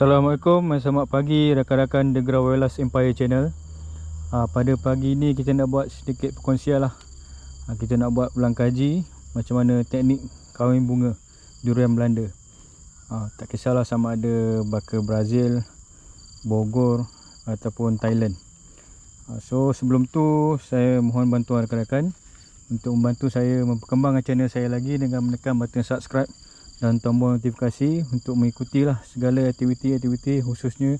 Assalamualaikum, selamat pagi rakan-rakan The Grawelas Empire Channel. Pada pagi ni kita nak buat sedikit perkongsian lah. Kita nak buat ulang kaji macam mana teknik kahwin bunga durian Belanda. Tak kisahlah sama ada baka Brazil, Bogor ataupun Thailand. So sebelum tu saya mohon bantuan rakan-rakan untuk membantu saya memperkembangkan channel saya lagi dengan menekan button subscribe dan tombol notifikasi untuk mengikutilah segala aktiviti-aktiviti khususnya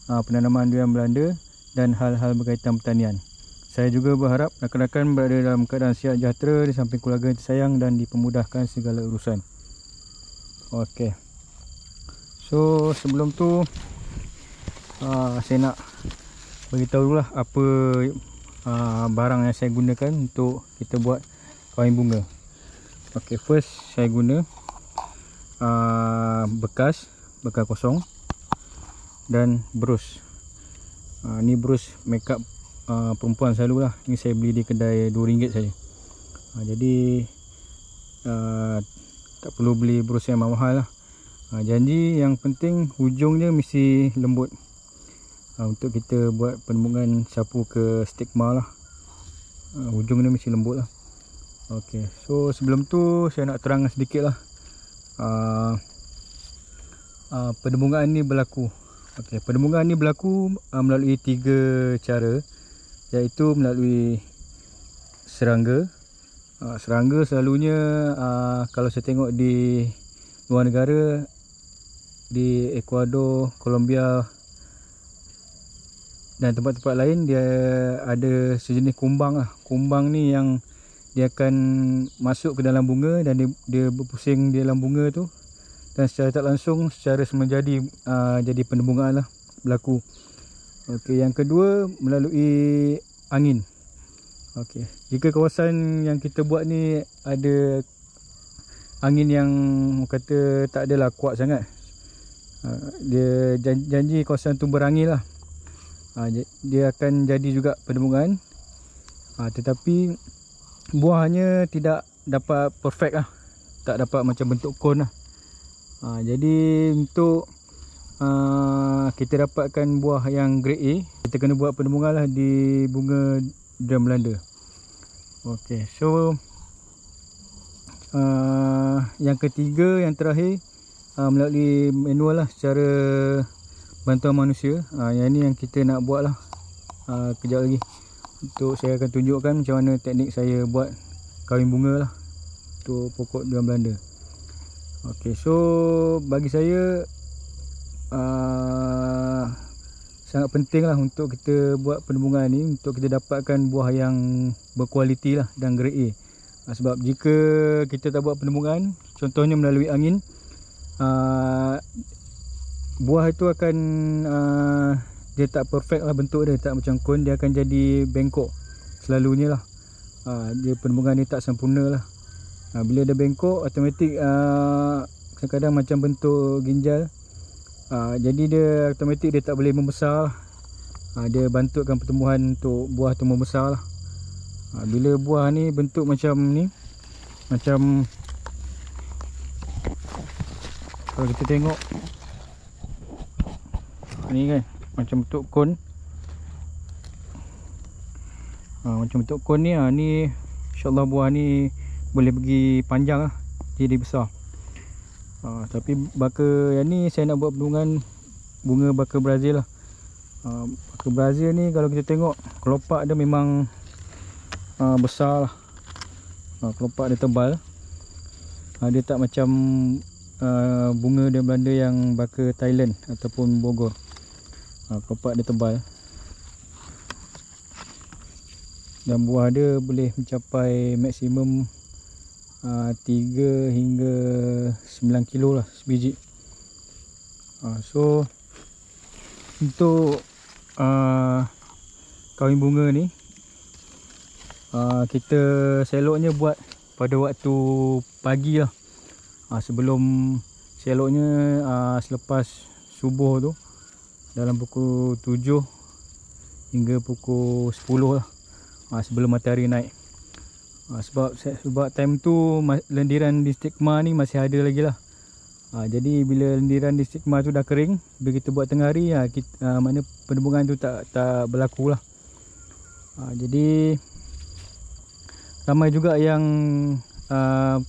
penanaman durian Belanda dan hal-hal berkaitan pertanian. Saya juga berharap rakan-rakan berada dalam keadaan sihat sejahtera di samping keluarga tersayang dan dipermudahkan segala urusan. Okey. So sebelum tu saya nak beritahu dululah apa barang yang saya gunakan untuk kita buat kahwin bunga. Okey, first saya guna bekas kosong dan brus. Ni brus makeup perempuan selalu lah. Ni saya beli di kedai RM2 saja. Jadi tak perlu beli brus yang mahal lah. Janji yang penting hujungnya mesti lembut, untuk kita buat penembungan sapu ke stigma lah. Hujungnya mesti lembut lah. Ok, so sebelum tu saya nak terangkan sedikit lah. Penembungan ni berlaku. Okey, penembungan ni berlaku melalui 3 cara, iaitu melalui serangga. Serangga selalunya kalau saya tengok di luar negara, di Ecuador, Colombia dan tempat-tempat lain, dia ada sejenis kumbang lah. Kumbang ni yang dia akan masuk ke dalam bunga dan dia berpusing di dalam bunga tu, dan secara tak langsung secara semajadi jadi penembungan lah berlaku. Okey, yang kedua melalui angin. Okey, jika kawasan yang kita buat ni ada angin yang kata tak adalah kuat sangat, dia janji kawasan tu berangin lah, dia akan jadi juga penembungan. Tetapi buahnya tidak dapat perfect lah, tak dapat macam bentuk kon lah. Jadi untuk kita dapatkan buah yang grade A, kita kena buat penembungan lah di bunga durian Belanda. Ok, so yang ketiga, yang terakhir, melalui manual lah, secara bantuan manusia. Yang ni yang kita nak buat lah kejap lagi. Untuk saya akan tunjukkan macam mana teknik saya buat kahwin bunga lah untuk pokok durian Belanda. Ok, so bagi saya sangat penting lah untuk kita buat penembungan ni, untuk kita dapatkan buah yang berkualiti lah dan grade A. Sebab jika kita tak buat penembungan, contohnya melalui angin, buah itu akan dia tak perfect lah bentuk dia, tak macam kon, dia akan jadi bengkok selalunya lah. Dia penembungan dia tak sempurna lah. Bila dia bengkok, automatik kadang-kadang macam bentuk ginjal. Jadi dia automatik dia tak boleh membesar lah. Dia bantukan pertumbuhan untuk buah tu membesar lah. Bila buah ni bentuk macam ni, macam kalau kita tengok ni kan, macam bentuk kon. Macam bentuk kon ni, ni insyaAllah buah ni boleh pergi panjang lah, jadi besar. Tapi baka yang ni saya nak buat penembungan bunga baka Brazil lah. Baka Brazil ni kalau kita tengok kelopak dia memang besar lah. Kelopak dia tebal. Dia tak macam bunga dia Belanda yang baka Thailand ataupun Bogor. Kelopak dia tebal dan buah dia boleh mencapai maksimum 3 hingga 9 kilo lah sebiji. So untuk kahwin bunga ni, kita seloknya buat pada waktu pagi lah. Sebelum seloknya selepas subuh tu, dalam pukul 7 hingga pukul 10 lah, sebelum matahari naik. Sebab time tu lendiran di stigma ni masih ada lagi lah. Jadi bila lendiran di stigma tu dah kering, bila kita buat tengah hari, mana penembungan tu tak berlaku lah. Jadi ramai juga yang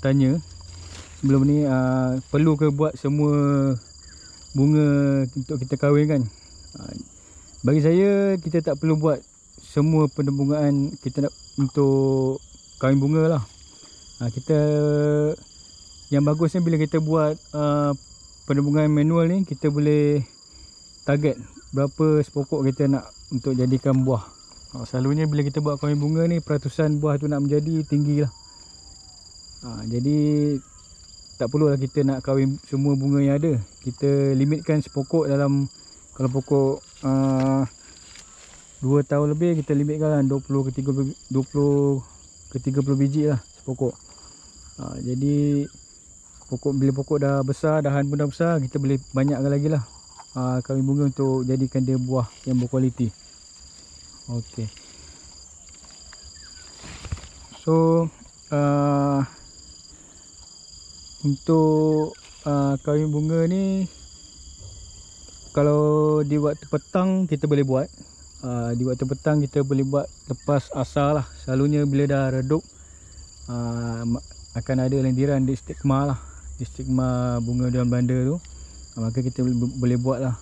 tanya sebelum ni, perlu ke buat semua bunga untuk kita kahwin kan? Bagi saya, kita tak perlu buat semua penembungan kita nak untuk kahwin bunga lah. Kita yang bagusnya bila kita buat penembungan manual ni, kita boleh target berapa sepokok kita nak untuk jadikan buah. Selalunya bila kita buat kahwin bunga ni, peratusan buah tu nak menjadi tinggi lah. Jadi tak perlulah kita nak kahwin semua bunga yang ada. Kita limitkan sepokok dalam, kalau pokok 2 tahun lebih, kita limitkan lah 20 ke 30 biji lah sepokok. Jadi bila pokok dah besar, dahan pun dah besar, kita boleh banyakkan lagi lah kahwin bunga untuk jadikan dia buah yang berkualiti. Okey. So untuk kahwin bunga ni, kalau di waktu petang kita boleh buat. Di waktu petang kita boleh buat lepas asar lah. Selalunya bila dah redup, akan ada lendiran di stigma lah, di stigma bunga daun belanda tu. Maka kita boleh buat lah.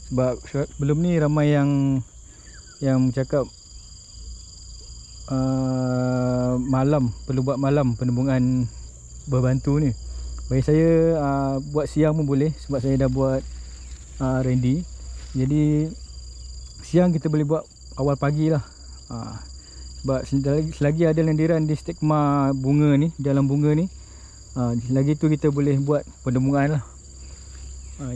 Sebab sebelum ni ramai yang cakap malam, perlu buat malam penembungan berbantu ni. Bagi saya buat siang pun boleh, sebab saya dah buat Randy. Jadi siang kita boleh buat awal pagi lah. Sebab selagi ada lendiran di stigma bunga ni, dalam bunga ni, lagi tu kita boleh buat penembungan lah.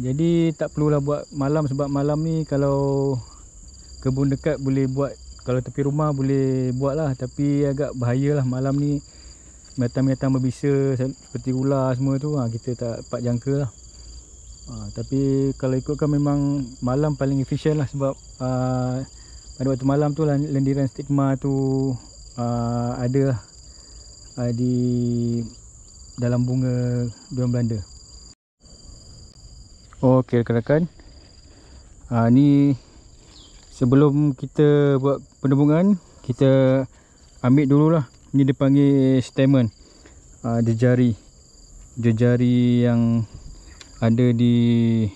Jadi tak perlulah buat malam, sebab malam ni kalau kebun dekat boleh buat, kalau tepi rumah boleh buat lah. Tapi agak bahaya lah malam ni, binatang-binatang berbisa seperti ular semua tu, kita tak dapat jangka lah. Tapi kalau ikutkan, memang malam paling efisien lah. Sebab pada waktu malam tu lendiran stigma tu ada di dalam bunga daun belanda. Okey rakan-rakan, ni sebelum kita buat penembungan, kita ambil dululah. Ni dia panggil stamen, jejari yang ada di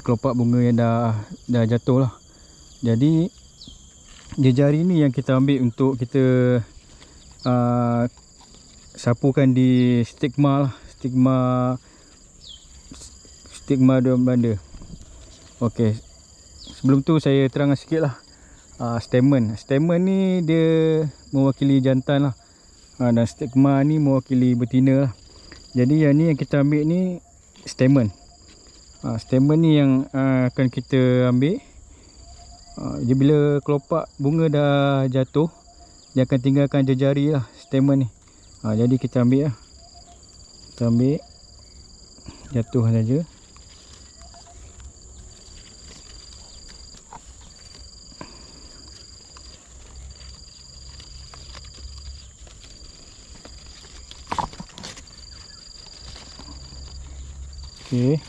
kelopak bunga yang dah jatuh lah. Jadi jejari ni yang kita ambil untuk kita sapukan di stigma lah, stigma daun belanda. Okey, sebelum tu saya terangkan sikit lah. Stamen ni dia mewakili jantan lah, dan stigma ni mewakili betina lah. Jadi yang ni yang kita ambil ni stamen. Stamen ni yang akan kita ambil. Bila kelopak bunga dah jatuh, dia akan tinggalkan jejari lah, stamen ni. Jadi kita ambil lah. Kita ambil, jatuh saja. Okey.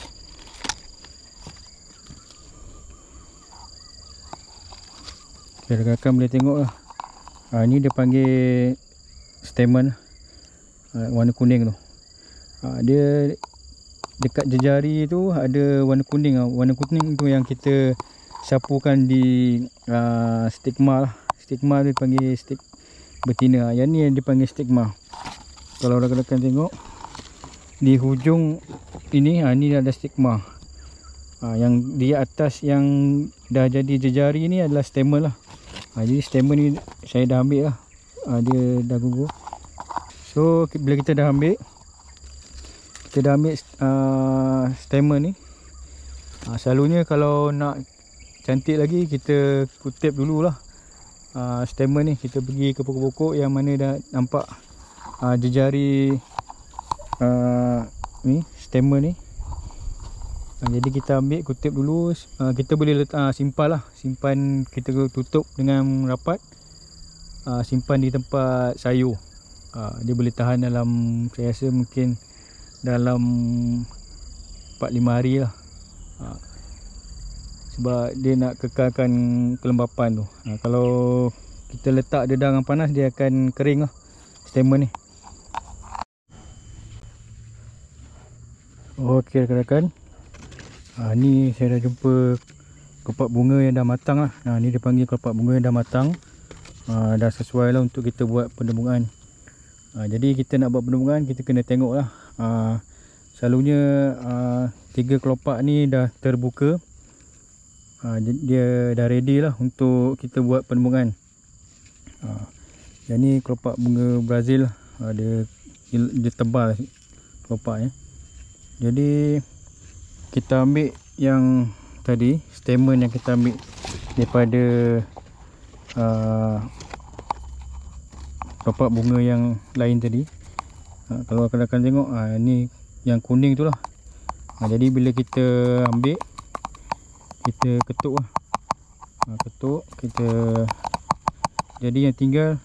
Rakan-rakan boleh tengok lah. Ni dia panggil stamen, warna kuning tu. Dia dekat jejari tu ada warna kuning. Warna kuning tu yang kita sapukan di stigma lah. Stigma dia panggil betina. Yang ni yang dipanggil stigma. Kalau rakan-rakan tengok di hujung ini, ni ada stigma. Yang di atas yang dah jadi jejari ni adalah stamen lah. Jadi stamen ni saya dah ambil lah. Dia dah gugur. So bila kita dah ambil, stamen ni, selalunya kalau nak cantik lagi, kita kutip dululah stamen ni. Kita pergi ke pokok-pokok yang mana dah nampak jejari ni, stamen ni. Jadi kita ambil, kutip dulu. Kita boleh letak, simpan, kita tutup dengan rapat. Simpan di tempat sayur. Dia boleh tahan dalam, saya rasa mungkin dalam 4-5 hari lah. Sebab dia nak kekalkan kelembapan tu. Kalau kita letak dia dalam panas, dia akan kering lah stamen ni. Okey rakan-rakan, ni saya dah jumpa kelopak bunga yang dah matang lah. Ni dia panggil kelopak bunga yang dah matang. Dah sesuai lah untuk kita buat penembungan. Jadi kita nak buat penembungan, kita kena tengok lah. Selalunya 3 kelopak ni dah terbuka. Dia dah ready lah untuk kita buat penembungan. Yang ni kelopak bunga Brazil lah. Dia tebal kelopaknya. Jadi kita ambil yang tadi, stamen yang kita ambil daripada kelopak bunga yang lain tadi. Kalau rakan-rakan tengok, ni yang kuning tu lah. Jadi bila kita ambil, kita ketuk lah. Ketuk, kita, jadi yang tinggal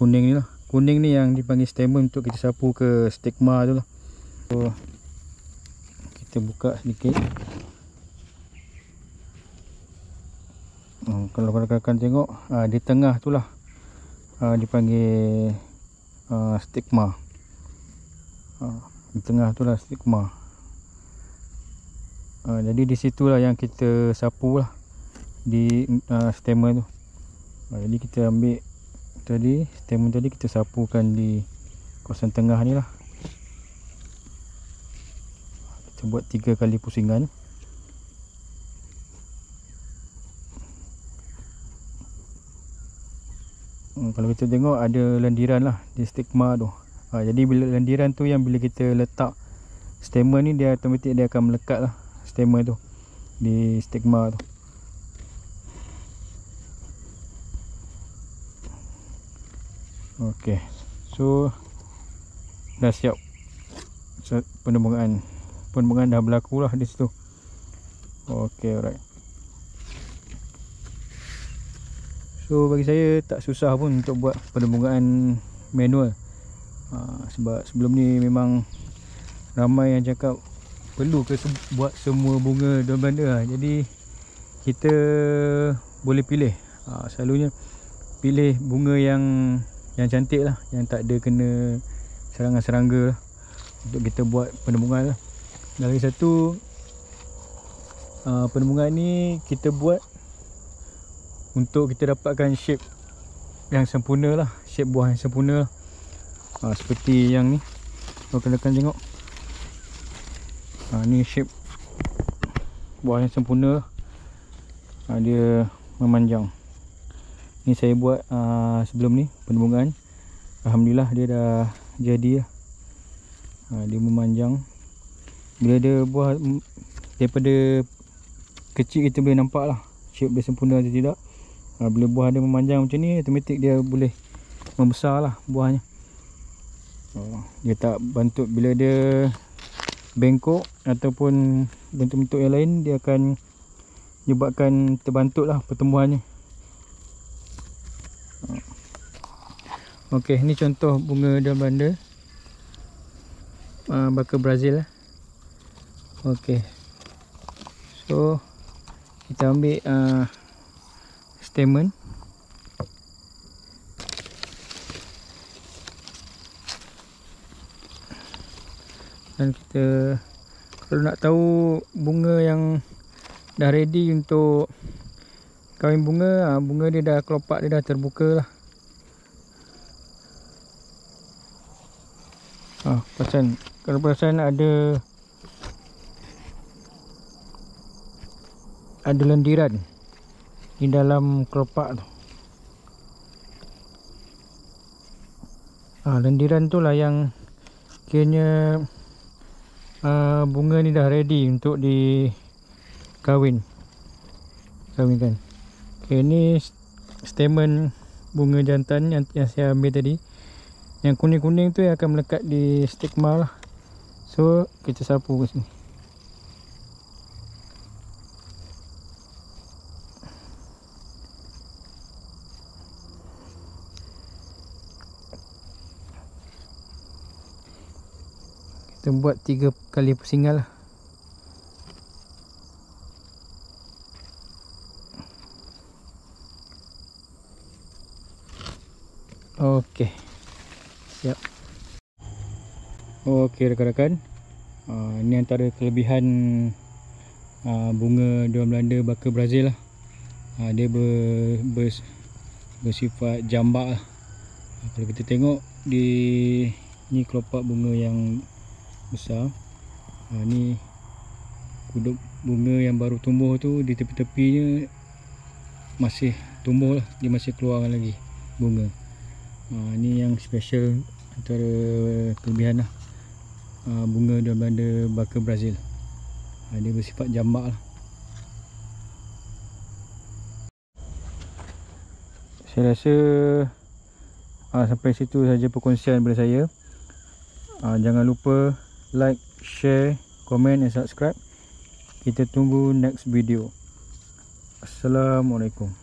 kuning ni lah. Kuning ni yang dipanggil stamen untuk kita sapu ke stigma tu lah. So, kita buka sedikit. Kalau rakan-rakan tengok, di tengah tu lah dipanggil stigma. Di tengah tu lah stigma. Jadi di situ lah yang kita sapu lah, di stamen tu. Jadi kita ambil tadi, stamen tadi kita sapukan di kawasan tengah ni lah. Kita buat 3 kali pusingan. Kalau kita tengok ada lendiran lah di stigma tu. Jadi bila lendiran tu yang bila kita letak stamen ni, dia automatik dia akan melekat lah stamen tu di stigma tu. Okey, so dah siap penembungan. Penembungan dah berlaku lah di situ. Okey, alright. So bagi saya tak susah pun untuk buat penembungan manual. Sebab sebelum ni memang ramai yang cakap perlu ke buat semua bunga daun belanda. Jadi kita boleh pilih. Selalunya pilih bunga yang cantik lah, yang tak ada kena serangan serangga lah, untuk kita buat penembungan lah. Dan lagi satu, penembungan ni kita buat untuk kita dapatkan shape yang sempurna lah, shape buah yang sempurna lah. Seperti yang ni, rakan-rakan tengok. Ni shape buah yang sempurna lah. Dia memanjang. Ni saya buat sebelum ni penembungan. Alhamdulillah dia dah jadi lah. Dia memanjang. Bila dia buah daripada kecil, kita boleh nampak lah shape dia sempurna atau tidak. Bila buah dia memanjang macam ni, automatik dia boleh membesar lah buahnya. Dia tak bantut. Bila dia bengkok ataupun bentuk-bentuk yang lain, dia akan menyebabkan terbantut lah pertumbuhannya. Okey, ni contoh bunga daun belanda baka Brazil lah. Okey, so kita ambil stamen. Dan kita, kalau nak tahu bunga yang dah ready untuk kahwin bunga, bunga dia dah, kelopak dia dah terbuka lah. Perasan, kalau perasan ada lendiran di dalam kelopak tu. Lendiran tu lah yang kiranya bunga ni dah ready untuk dikawinkan. Okay, ni stamen bunga jantan yang saya ambil tadi. Yang kuning-kuning tu yang akan melekat di stigma lah. So kita sapu ke sini. Kita buat 3 kali pusingan lah. Okey, siap. Okey rakan-rakan, ini antara kelebihan bunga daun Belanda baka Brazil lah. Dia bersifat jambak lah. Kalau kita tengok di ni kelopak bunga yang besar, ni kuduk bunga yang baru tumbuh tu, di tepi-tepinya masih tumbuh lah, dia masih keluarkan lagi bunga. Ni yang special antara kelebihan lah bunga daun Belanda baka Brazil. Dia bersifat jambak lah. Saya rasa sampai situ saja perkongsian daripada saya. Jangan lupa like, share, komen dan subscribe. Kita tunggu next video. Assalamualaikum.